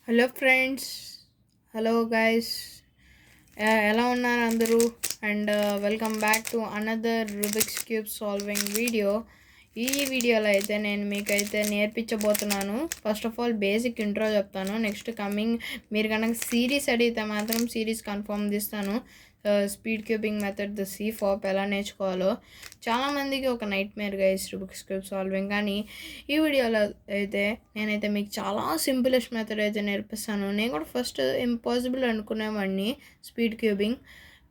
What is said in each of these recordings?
Hello friends, hello guys, ఎలా ఉన్నారు అందరూ? And welcome back to another Rubik's cube solving video. ఈ వీడియోలో అయితే నేను మీకైతే నేర్పించబోతున్నాను. First of all basic intro చెప్తాను. నెక్స్ట్ కమింగ్ మీరు కనుక సిరీస్ అడిగితే మాత్రం సిరీస్ కన్ఫర్మ్ తీస్తాను. Speed cubing method, the C-FOP ఎలా నేర్చుకోవాలో చాలామందికి ఒక nightmare guys Rubik's cube solving. కానీ ఈ వీడియోలో అయితే నేనైతే మీకు చాలా సింపులెస్ట్ మెథడ్ అయితే నేర్పిస్తాను. నేను కూడా ఫస్ట్ ఇంపాసిబుల్ అనుకునేవాడిని స్పీడ్ క్యూబింగ్,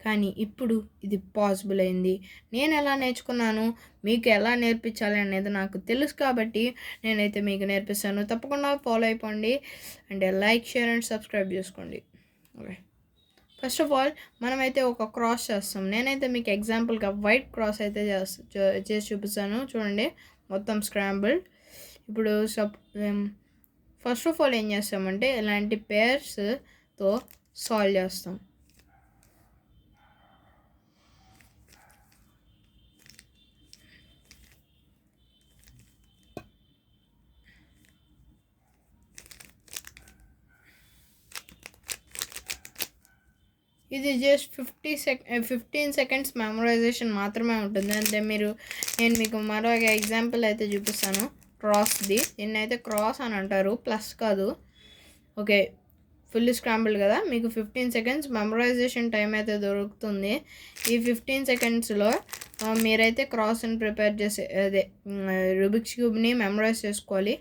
కానీ ఇప్పుడు ఇది పాసిబుల్ అయింది. నేను ఎలా నేర్చుకున్నాను, మీకు ఎలా నేర్పించాలి అనేది నాకు తెలుసు కాబట్టి నేనైతే మీకు నేర్పిస్తాను. తప్పకుండా ఫాలో అయిపోండి and like, share and subscribe చేసుకోండి. ఓకే, ఫస్ట్ ఆఫ్ ఆల్ మనమైతే ఒక క్రాస్ చేస్తాం. నేనైతే మీకు ఎగ్జాంపుల్గా వైట్ క్రాస్ అయితే చేసి చూపిస్తాను. చూడండి, మొత్తం స్క్రాంబుల్డ్. ఇప్పుడు ఫస్ట్ ఆఫ్ ఆల్ ఏం చేస్తామంటే ఇలాంటి పేర్స్తో సాల్వ్ చేస్తాం. ఇది జస్ట్ 15 సెకండ్స్ మెమరైజేషన్ మాత్రమే ఉంటుంది. అంటే నేను మీకు మరో ఎగ్జాంపుల్ అయితే చూపిస్తాను క్రాస్ది. దీన్ని అయితే క్రాస్ అని అంటారు, ప్లస్ కాదు. ఓకే, ఫుల్లీ స్క్రాంబుల్డ్ కదా, మీకు 15 సెకండ్స్ మెమరైజేషన్ టైం అయితే దొరుకుతుంది. ఈ 15 సెకండ్స్లో మీరైతే క్రాస్ని ప్రిపేర్ చేసే రూబిక్స్ క్యూబ్ని మెమరైజ్ చేసుకోవాలి,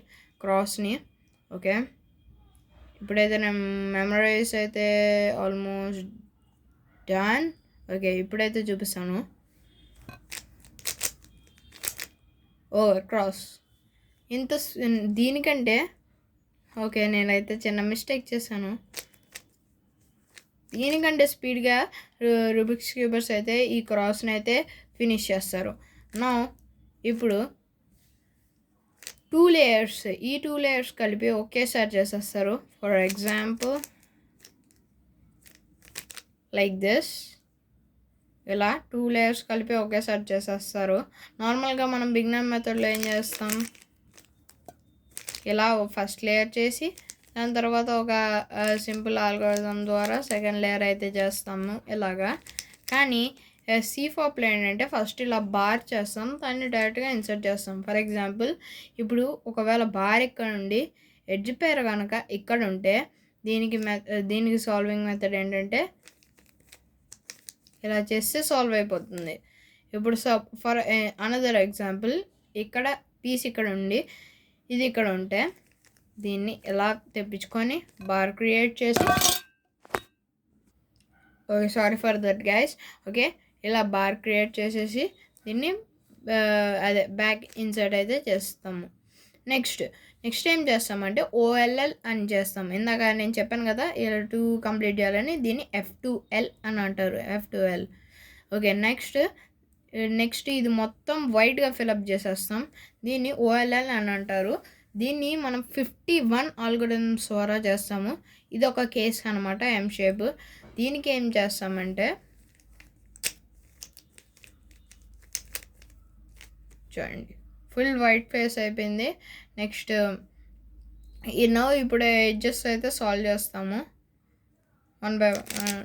క్రాస్ని. ఓకే, ఇప్పుడైతే నేను మెమరైజ్ అయితే ఆల్మోస్ట్ డన్. ఓకే, ఇప్పుడైతే చూపిస్తాను. క్రాస్ ఇంత దీనికంటే ఓకే, నేనైతే చిన్న మిస్టేక్ చేశాను. దీనికంటే స్పీడ్గా రూబిక్స్ క్యూబర్స్ అయితే ఈ క్రాస్ని అయితే ఫినిష్ చేస్తారు. నా ఇప్పుడు 2 లేయర్స్, ఈ 2 లేయర్స్ కలిపి ఒకేసారి చేసేస్తారు. ఫర్ ఎగ్జాంపుల్ లైక్ దిస్, ఇలా 2 లేయర్స్ కలిపి ఒకేసారి చేసేస్తారు. నార్మల్గా మనం బిగినర్ మెథడ్లో ఏం చేస్తాం, ఇలా ఫస్ట్ లేయర్ చేసి దాని తర్వాత ఒక సింపుల్ ఆల్గోరిథం ద్వారా సెకండ్ లేయర్ అయితే చేస్తాము ఇలాగా. కానీ C-FOPలో ఏంటంటే ఫస్ట్ ఇలా బార్ చేస్తాం, దాన్ని డైరెక్ట్గా ఇన్సర్ట్ చేస్తాం. ఫర్ ఎగ్జాంపుల్ ఇప్పుడు ఒకవేళ బార్ ఇక్కడ నుండి ఎడ్జ్ పేరు కనుక ఇక్కడ ఉంటే దీనికి సాల్వింగ్ మెథడ్ ఏంటంటే ఇలా చేస్తే సాల్వ్ అయిపోతుంది. ఇప్పుడు ఫర్ అనదర్ ఎగ్జాంపుల్, ఇక్కడ పీస్ ఇక్కడ ఉండి ఇది ఇక్కడ ఉంటే దీన్ని ఎలా తెప్పించుకొని బార్ క్రియేట్ చేసి, okay sorry for that guys. Okay, ఇలా బార్ క్రియేట్ చేసేసి దీన్ని బ్యాక్ ఇన్సర్ట్ అయితే చేస్తాము. నెక్స్ట్ ఏం చేస్తామంటే OLL అని చేస్తాం. ఇందాక నేను చెప్పాను కదా ఇలా 2 కంప్లీట్ చేయాలని, దీన్ని F2L అని అంటారు, F2L. ఓకే, నెక్స్ట్ ఇది మొత్తం వైట్గా ఫిలప్ చేసేస్తాం, దీన్ని OLL అని అంటారు. దీన్ని మనం 51 ఆల్గోరిథమ్స్ ద్వారా చేస్తాము. ఇది ఒక కేస్ అనమాట, M షేప్. దీనికి ఏం చేస్తామంటే చూడండి, ఫుల్ వైట్ ఫేస్ అయిపోయింది. నెక్స్ట్ ఇప్పుడు ఎడ్జెస్ అయితే సాల్వ్ చేస్తాము 1 by 1.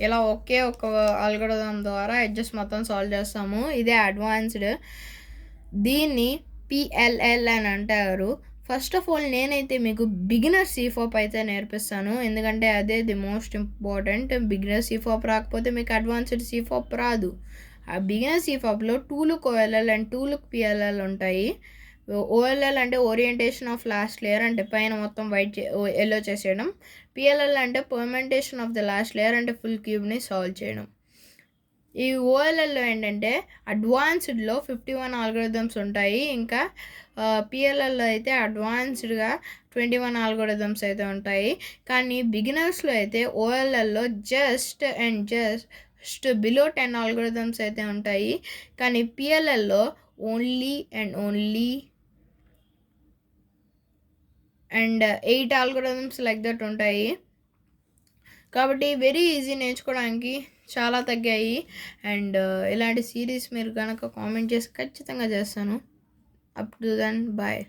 ఇలా ఒకే ఒక ఆల్గోరిథం ద్వారా ఎడ్జెస్ మొత్తం సాల్వ్ చేస్తాము. ఇదే అడ్వాన్స్డ్, దీన్ని PLL అని అంటారు. ఫస్ట్ ఆఫ్ ఆల్ నేనైతే మీకు బిగినర్ C-FOP అయితే నేర్పిస్తాను, ఎందుకంటే అదే the most important. Beginner C-FOP రాకపోతే మీకు అడ్వాన్స్డ్ C-FOP రాదు. ఆ బిగినర్ C-FOPలో 2 look OLL and 2 look PLL ఉంటాయి. OLL అంటే ఓరియంటేషన్ ఆఫ్ లాస్ట్ లేయర్, అంటే పైన మొత్తం వైట్ ఎల్లో చేసేయడం. PLL అంటే permutation of the last layer, అంటే ఫుల్ క్యూబ్ని సాల్వ్ చేయడం. ఈ OLLలో ఏంటంటే అడ్వాన్స్డ్లో 51 ఆల్గోరిథమ్స్ ఉంటాయి, ఇంకా PLLలో అయితే అడ్వాన్స్డ్గా 21 ఆల్గోరిథమ్స్ అయితే ఉంటాయి. కానీ బిగినర్స్లో అయితే OLLలో జస్ట్ బిలో 10 ఆల్గోరిథమ్స్ అయితే ఉంటాయి. కానీ PLLలో ఓన్లీ 8 ఆల్గోరిథమ్స్ లైక్ దట్ ఉంటాయి. కాబట్టి వెరీ ఈజీ, నేర్చుకోవడానికి చాలా తగ్గాయి. అండ్ ఇలాంటి సిరీస్ మీరు కనుక కామెంట్ చేసి ఖచ్చితంగా చేస్తాను. Up to then bye.